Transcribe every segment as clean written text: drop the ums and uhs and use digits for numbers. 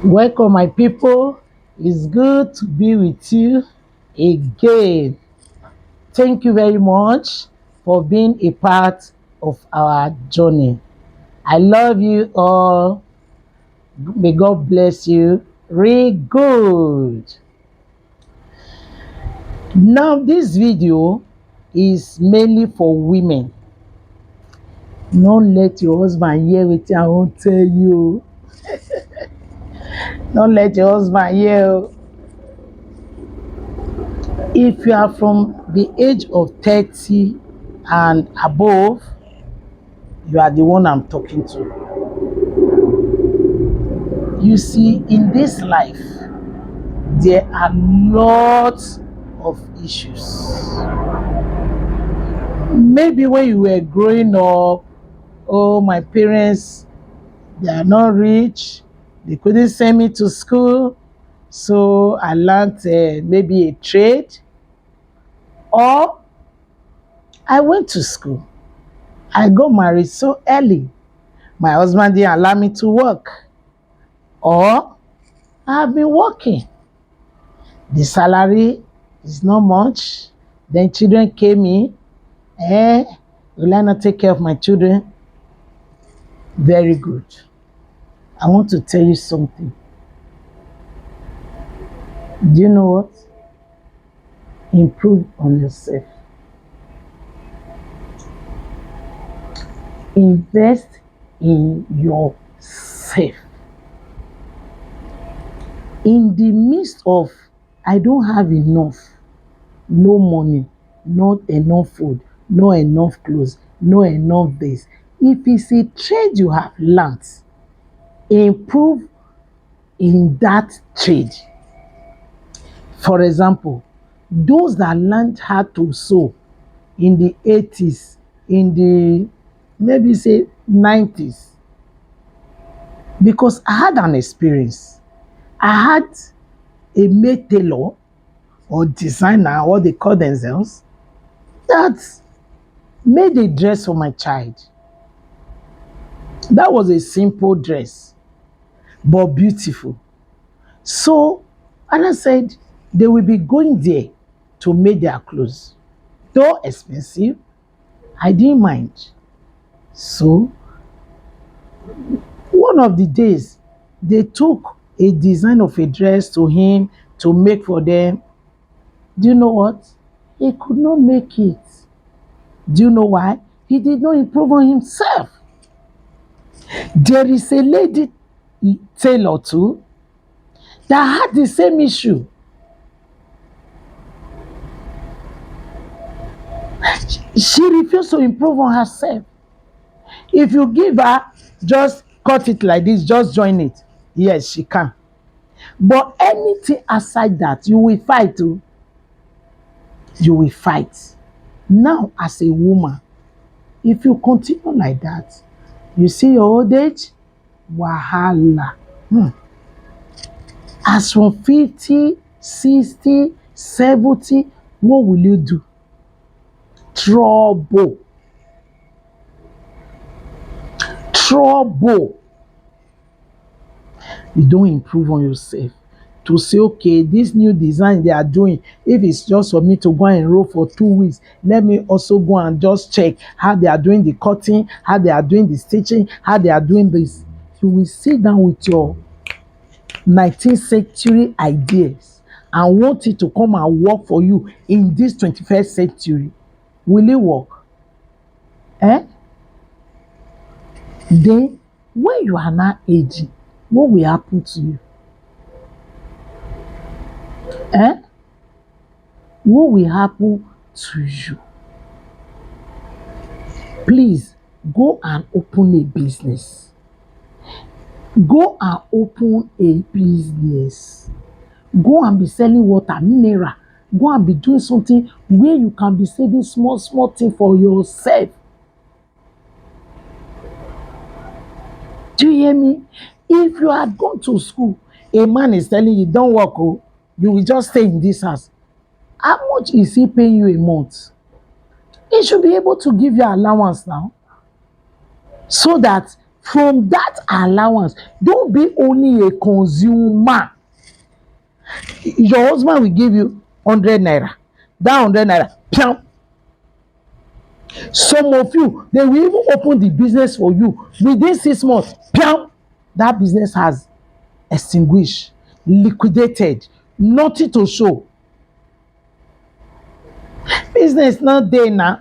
Welcome, my people. It's good to be with you again. Thank you very much for being a part of our journey. I love you all. May God bless you. Real good. Now, this video is mainly for women. Don't let your husband hear it. I won't tell you. Don't let your husband hear. If you are from the age of 30 and above, you are the one I'm talking to. You see, in this life, there are lots of issues. Maybe when you were growing up, oh, my parents, they are not rich, they couldn't send me to school, so I learned maybe a trade, or I went to school. I got married so early. My husband didn't allow me to work, or I have been working. The salary is not much. Then children came in. Will I not take care of my children? Very good. I want to tell you something. Do you know what? Improve on yourself. Invest in yourself. In the midst of, I don't have enough, no money, not enough food, no enough clothes, no enough this. If it's a trade you have learned, improve in that trade. For example, those that learned how to sew in the 80s, in the maybe say 90s, because I had an experience. I had a maid tailor or designer, what they call themselves, that made a dress for my child. That was a simple dress, but beautiful. So, and I said, they will be going there to make their clothes. Though expensive, I didn't mind. So, one of the days, they took a design of a dress to him to make for them. Do you know what? He could not make it. Do you know why? He did not improve on himself. There is a lady tailor too that had the same issue. She refused to improve on herself. If you give her, just cut it like this, just join it. Yes, she can. But anything aside that, you will fight too. You will fight. Now, as a woman, if you continue like that, you see your old age, wahala. As from 50, 60, 70, what will you do? Trouble. Trouble. You don't improve on yourself to say, okay, this new design they are doing, if it's just for me to go and enroll for 2 weeks, let me also go and just check how they are doing the cutting, how they are doing the stitching, how they are doing this. You will sit down with your 19th century ideas and want it to come and work for you in this 21st century. Will it work? Eh? Then, when you are now aging, what will happen to you? Eh? What will happen to you? Please go and open a business. Go and open a business. Go and be selling water, mineral. Go and be doing something where you can be saving small, small thing for yourself. Do you hear me? If you had gone to school, a man is telling you, don't work, oh, you will just stay in this house. How much is he paying you a month? He should be able to give you allowance now. So that From that allowance, don't be only a consumer. Your husband will give you 100 naira. That 100 naira, piam. Some of you, they will even open the business for you within 6 months. Piam, that business has extinguished, liquidated, nothing to show. Business not there now.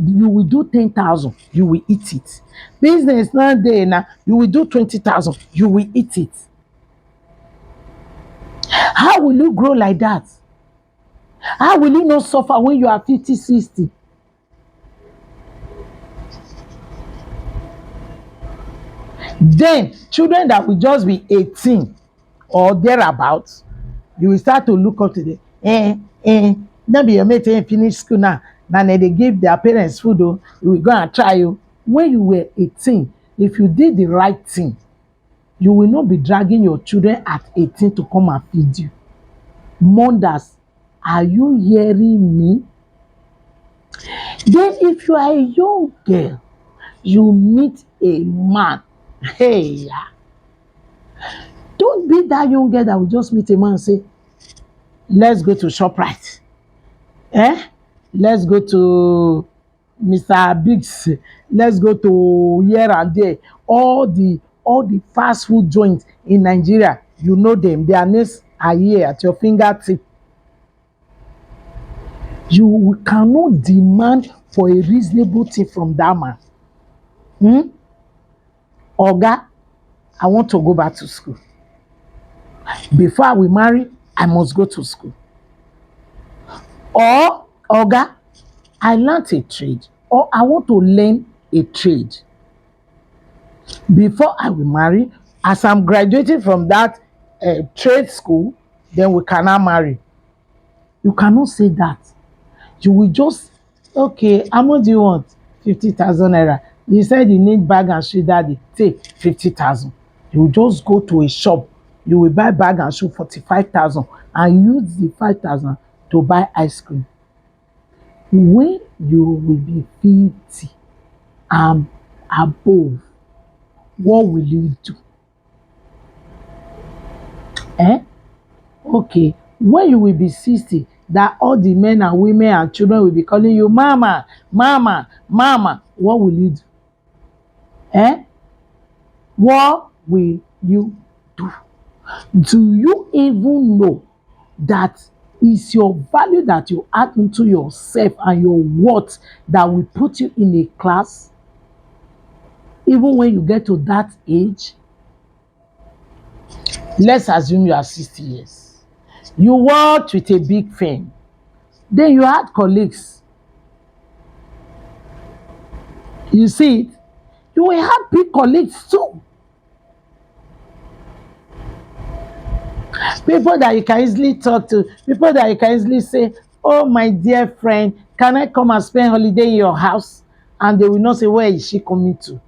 You will do 10,000, you will eat it. Business not there now. You will do 20,000, you will eat it. How will you grow like that? How will you not suffer when you are 50, 60? Then children that will just be 18 or thereabouts, you will start to look up to them. No be your mate finish school now. Now they give their parents food, oh, you will go and try you. When you were 18, if you did the right thing, you will not be dragging your children at 18 to come and feed you. Mothers, are you hearing me? Then if you are a young girl, you meet a man. Hey, don't be that young girl that will just meet a man and say, let's go to ShopRite. Let's go to Mr. Biggs. Let's go to here and there. All the fast food joints in Nigeria, you know them. Their names are here at your fingertip. You cannot demand for a reasonable thing from that man. Oga, I want to go back to school. Before I will marry, I must go to school. Or, Oga, I learnt a trade, or I want to learn a trade. Before I will marry, as I'm graduating from that trade school, then we cannot marry. You cannot say that. You will just, okay, how much do you want? 50,000 naira. You said you need bag and shoe, daddy. Take 50,000. You will just go to a shop. You will buy bag and shoe 45,000 and use the 5,000 to buy ice cream. When you will be 50 and above, what will you do? Okay, when you will be 60, that all the men and women and children will be calling you mama, mama, mama, what will you do? What will you do? Do you even know that it's your value that you add into yourself and your worth that will put you in a class even when you get to that age? Let's assume you are 60 years. You worked with a big firm. Then you had colleagues. You see it? You will have big colleagues too. People that you can easily talk to, people that you can easily say, oh my dear friend, can I come and spend holiday in your house? And they will not say, where is she coming to?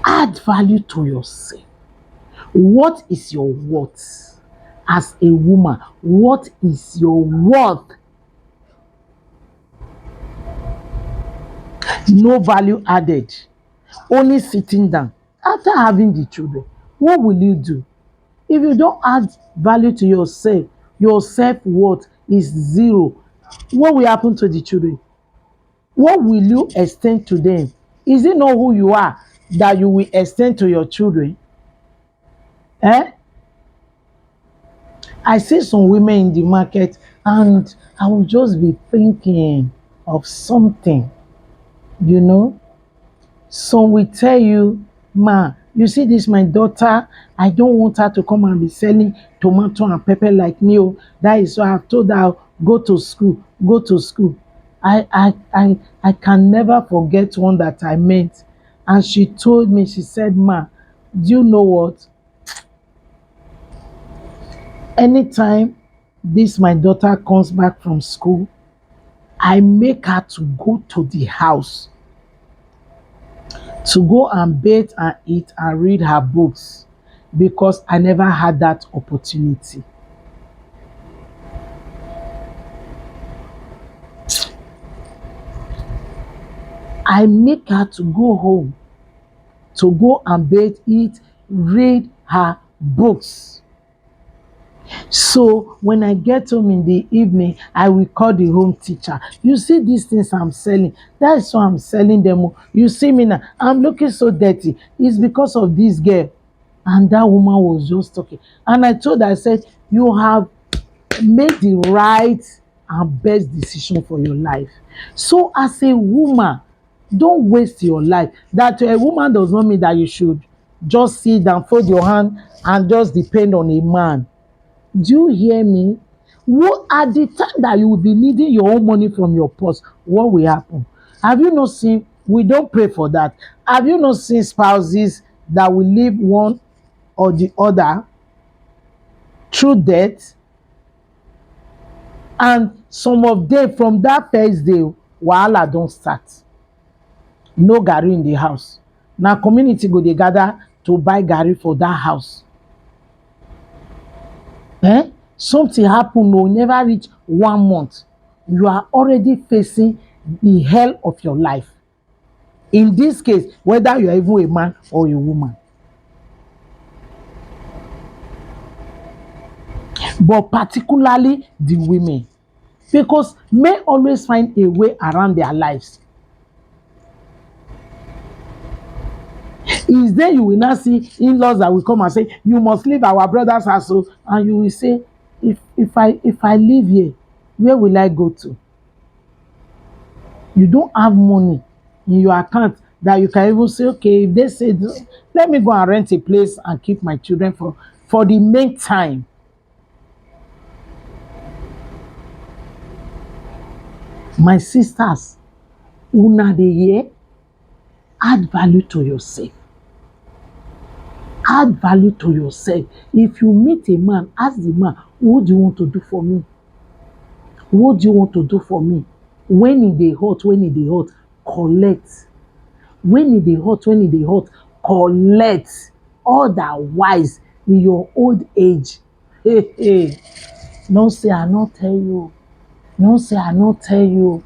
Add value to yourself. What is your worth as a woman? What is your worth? No value added. Only sitting down. After having the children, what will you do? If you don't add value to yourself, your self-worth is zero. What will happen to the children? What will you extend to them? Is it not who you are that you will extend to your children? I see some women in the market and I will just be thinking of something, you know. Some will tell you, ma, you see this my daughter, I don't want her to come and be selling tomato and pepper like me. Oh, that is why I've told her, go to school, go to school. I can never forget one that I met. And she told me, she said, ma, do you know what? Anytime this my daughter comes back from school, I make her to go to the house to go and bathe and eat and read her books because I never had that opportunity. I make her to go home, to go and bathe, eat, read her books. So when I get home in the evening, I will call the home teacher. You see these things I'm selling. That's why I'm selling them. Oh. You see me now. I'm looking so dirty. It's because of this girl. And that woman was just talking. And I told her, I said, you have made the right and best decision for your life. So as a woman, don't waste your life. That a woman does not mean that you should just sit down, fold your hand, and just depend on a man. Do you hear me? What at the time that you will be needing your own money from your purse, what will happen? Have you not seen? We don't pray for that. Have you not seen spouses that will leave one or the other through death? And some of them from that first day, wahala don start. No garri in the house. Na community go dey gather to buy garri for that house. Something happen o, never reach 1 month. You are already facing the hell of your life. In this case, whether you are even a man or a woman. But particularly the women. Because men always find a way around their lives. Is then you will now see in-laws that will come and say, you must leave our brother's house. And you will say, if I live here, where will I go to? You don't have money in your account that you can even say, okay, if they say, let me go and rent a place and keep my children for the meantime. My sisters, una dey hear, add value to yourself. Add value to yourself. If you meet a man, ask the man, what do you want to do for me? What do you want to do for me? When e dey hot, collect. When e dey hot, collect. Otherwise, in your old age, no say I no tell you. No say I no tell you.